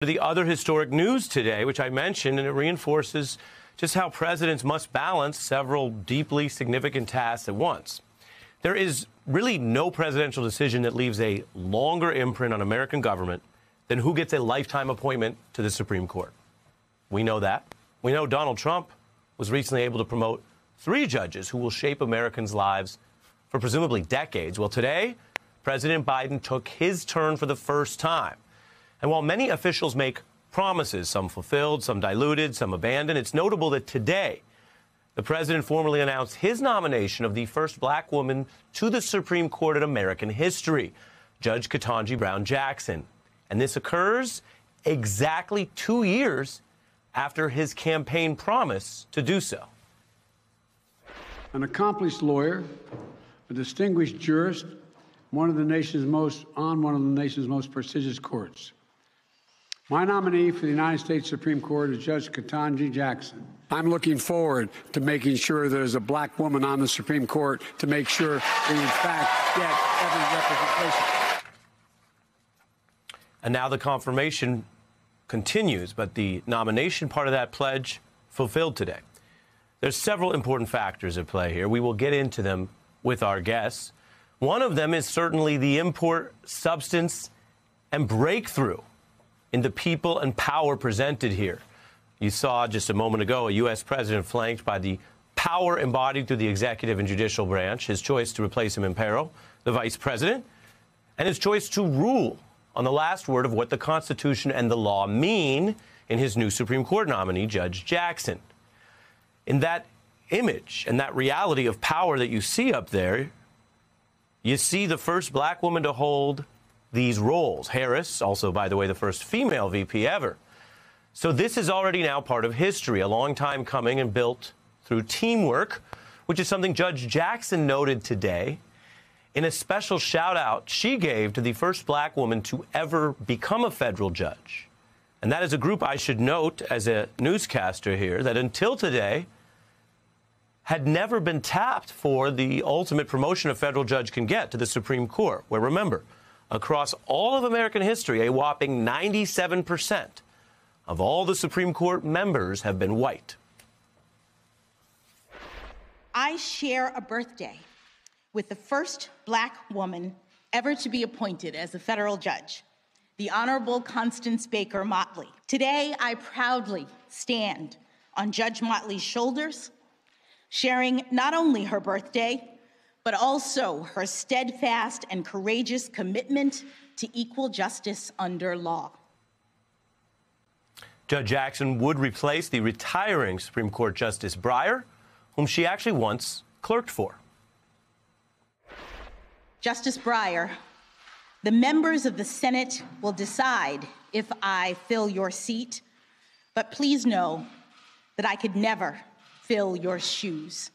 The other historic news today, which I mentioned, and it reinforces just how presidents must balance several deeply significant tasks at once. There is really no presidential decision that leaves a longer imprint on American government than who gets a lifetime appointment to the Supreme Court. We know that. We know Donald Trump was recently able to promote 3 judges who will shape Americans' lives for presumably decades. Well, today, President Biden took his turn for the first time. And while many officials make promises, some fulfilled, some diluted, some abandoned, it's notable that today the president formally announced his nomination of the first black woman to the Supreme Court in American history, Judge Ketanji Brown Jackson. And this occurs exactly 2 years after his campaign promise to do so. An accomplished lawyer, a distinguished jurist, one of the nation's most prestigious courts. My nominee for the United States Supreme Court is Judge Ketanji Jackson. I'm looking forward to making sure there's a black woman on the Supreme Court to make sure we, in fact, get every representation. And now the confirmation continues, but the nomination part of that pledge fulfilled today. There's several important factors at play here. We will get into them with our guests. One of them is certainly the import, substance, and breakthrough in the people and power presented here. You saw just a moment ago a U.S. president flanked by the power embodied through the executive and judicial branch, his choice to replace him in peril, the vice president, and his choice to rule on the last word of what the Constitution and the law mean in his new Supreme Court nominee, Judge Jackson. In that image and that reality of power that you see up there, you see the first black woman to hold these roles. Harris, also, by the way, the first female VP ever. So this is already now part of history, a long time coming and built through teamwork, which is something Judge Jackson noted today in a special shout out she gave to the first black woman to ever become a federal judge. And that is a group, I should note as a newscaster here, that until today had never been tapped for the ultimate promotion a federal judge can get to the Supreme Court, where, remember, across all of American history, a whopping 97% of all the Supreme Court members have been white. I share a birthday with the first black woman ever to be appointed as a federal judge, the Honorable Constance Baker Motley. Today, I proudly stand on Judge Motley's shoulders, sharing not only her birthday, but also her steadfast and courageous commitment to equal justice under law. Judge Jackson would replace the retiring Supreme Court Justice Breyer, whom she actually once clerked for. Justice Breyer, the members of the Senate will decide if I fill your seat, but please know that I could never fill your shoes.